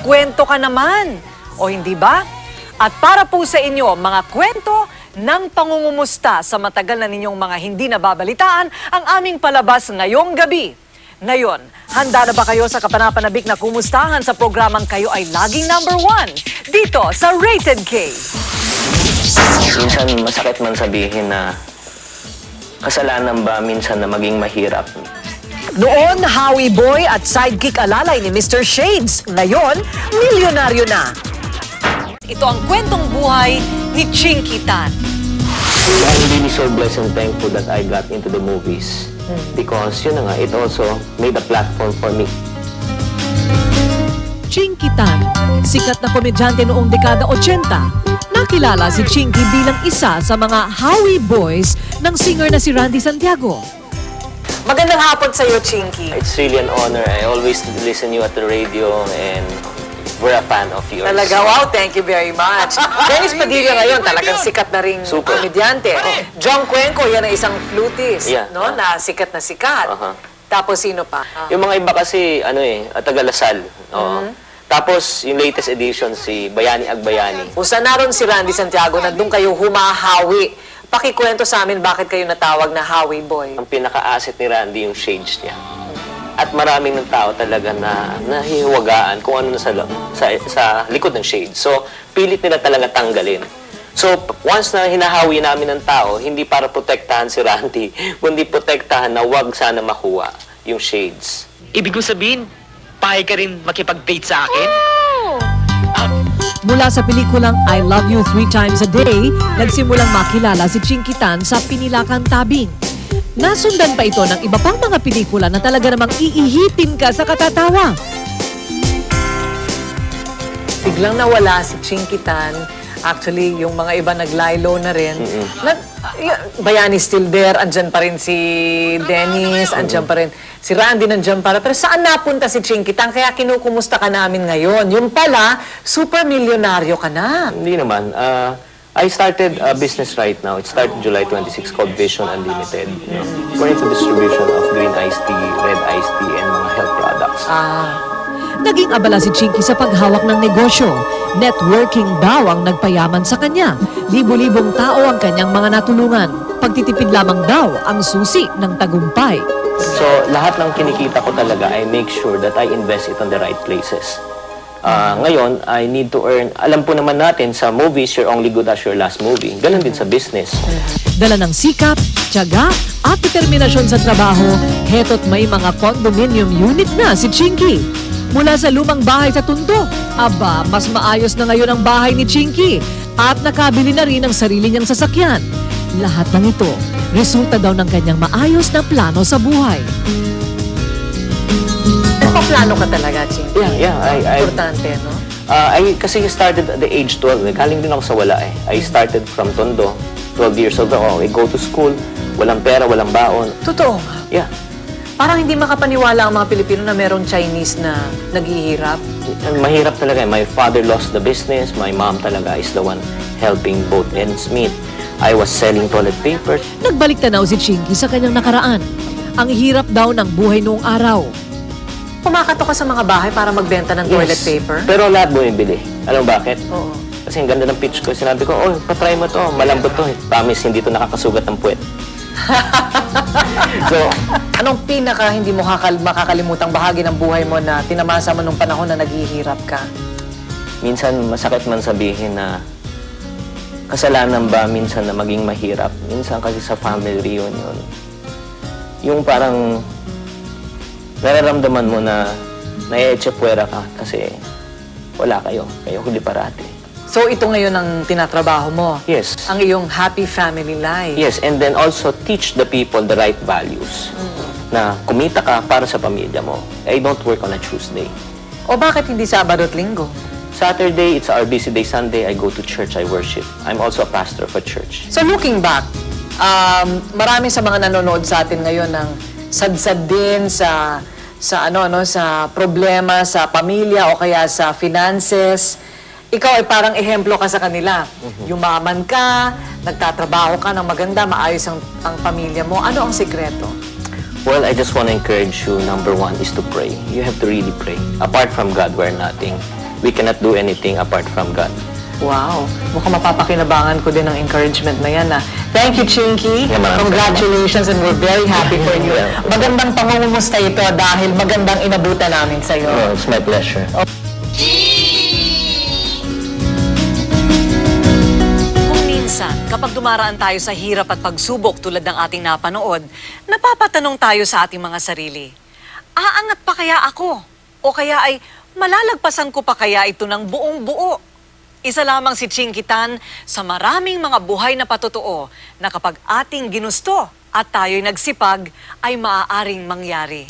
kwento ka naman. O hindi ba? At para po sa inyo, mga kwento ng pangungumusta sa matagal na ninyong mga hindi nababalitaan, ang aming palabas ngayong gabi. Ngayon, handa na ba kayo sa kapanapanabik na kumustahan sa programang kayo ay laging #1 dito sa Rated K? Minsan masakit man sabihin na kasalanan ba minsan na maging mahirap. Noon, Howie Boy at sidekick alalay ni Mr. Shades. Ngayon, milyonaryo na. Ito ang kwentong buhay ni Chinky Tan. I'm really so blessed and thankful that I got into the movies. Because yun na nga, it also made a platform for me. Chinky Tan, sikat na komedyante noong dekada 80. Nakilala si Chinky bilang isa sa mga Howie Boys ng singer na si Randy Santiago. Magandang hapon sa iyo, Chinky. It's really an honor. I always listen you at the radio and we're a fan of yours. Talaga, wow, thank you very much. Dennis Padilla ngayon, talagang sikat na ring komedyante. John Cuenco, yan ang isang flutist, no? Na sikat na sikat. Tapos sino pa? Yung mga iba kasi, taga Lasal. Tapos, yung latest edition, si Bayani Agbayani. Kung saan naroon si Randy Santiago, nandun kayo humahawi. Pakikwento sa amin bakit kayo natawag na Howie Boy. Ang pinaka-asset ni Randy yung shades niya. At maraming ng tao talaga na nahihiwagaan kung ano na sa likod ng shade. So, pilit nila talaga tanggalin. So, once na hinahawi namin ng tao, hindi para protektahan si Randy, kundi protektahan na wag sana makuha yung shades. Ibig ko sabihin, pahay ka rin makipag-date sa akin? Mula sa pelikulang I Love You 3 Times a Day, nagsimulang makilala si Chinky Tan sa Pinilakan Tabing. Nasundan pa ito ng iba pang mga pelikula na talaga namang iihitin ka sa katatawa. Biglang nawala si Chinky Tan. Actually, yung mga iba naglaylo na rin. Bayani still there. Andyan pa rin si Dennis. Andyan pa rin si Randy. Nandyan pa rin. Pero saan napunta si Chinky Tan? Kaya kinukumusta ka namin ngayon. Yung pala, super milyonaryo ka na. Hindi naman. I started a business right now. It started July 26 called Vision Unlimited. We're into distribution of green iced tea, red iced tea, and mga health products. Naging abala si Chinky sa paghawak ng negosyo. Networking daw ang nagpayaman sa kanya. Libo-libong tao ang kanyang mga natulungan. Pagtitipid lamang daw ang susi ng tagumpay. So, lahat ng kinikita ko talaga, I make sure that I invest it on the right places. Ngayon, I need to earn. Alam po naman natin, sa movies, you're only good as your last movie. Ganon din sa business. Dala ng sikap, tiyaga, at determinasyon sa trabaho, heto't may mga condominium unit na si Chinky. Mula sa lumang bahay sa Tondo, aba, mas maayos na ngayon ang bahay ni Chinky at nakabili na rin ang sarili niyang sasakyan. Lahat ng ito, resulta daw ng kanyang maayos na plano sa buhay. Paplano ka talaga, Chinky. Yeah. Importante, no? I kasi started at the age 12. Galing din ako sa wala eh. I started from Tondo, 12 years old ako. I go to school, walang pera, walang baon. Totoo. Yeah. Parang hindi makapaniwala ang mga Pilipino na merong Chinese na naghihirap. Mahirap talaga. My father lost the business. My mom talaga is the one helping both ends meet. I was selling toilet paper. Nagbalik tanaw si Chinky sa kanyang nakaraan. Ang hirap daw ng buhay noong araw. Kumakato ka sa mga bahay para magbenta ng toilet paper? Pero lahat bumibili. Alam mo bakit? Oo. Kasi ang ganda ng pitch ko. Sinabi ko, patry mo to. Malambot to. Promise, hindi to nakakasugat ng puwet. So, anong pinaka hindi mo makakalimutang bahagi ng buhay mo na tinamasa mo nung panahon na naghihirap ka? Minsan masakit man sabihin na kasalanan ba minsan na maging mahirap. Minsan kasi sa family reunion, yung parang nararamdaman mo na naietsepwera ka kasi wala kayo. Kayo huli parati. So, ito ngayon ang tinatrabaho mo? Yes. Ang iyong happy family life? Yes, and then also teach the people the right values. Na kumita ka para sa pamilya mo. I don't work on a Tuesday. O bakit hindi Sabado at Linggo? Saturday, it's our busy day. Sunday, I go to church, I worship. I'm also a pastor of a church. So, looking back, marami sa mga nanonood sa atin ngayon ng sadsad din sa problema sa pamilya o kaya sa finances. Ikaw ay parang ehemplo ka sa kanila. Yumaman ka, nagtatrabaho ka ng maganda, maayos ang pamilya mo. Ano ang sikreto? Well, I just want to encourage you, number one, is to pray. You have to really pray. Apart from God, we're nothing. we cannot do anything apart from God. Wow. Mukhang mapapakinabangan ko din ang encouragement na yan. Thank you, Chinky. Yeah, maraming Congratulations and we're very happy for you. Yeah. Magandang pangungumusta ito dahil magandang inabutan namin sa'yo. Oh, it's my pleasure. Kung minsan, kapag dumaraan tayo sa hirap at pagsubok tulad ng ating napanood, napapatanong tayo sa ating mga sarili, aangat pa kaya ako? O kaya ay malalagpasan ko pa kaya ito ng buong buo? Isa lamang si Chinky Tan sa maraming mga buhay na patotoo na kapag ating ginusto at tayo'y nagsipag ay maaaring mangyari.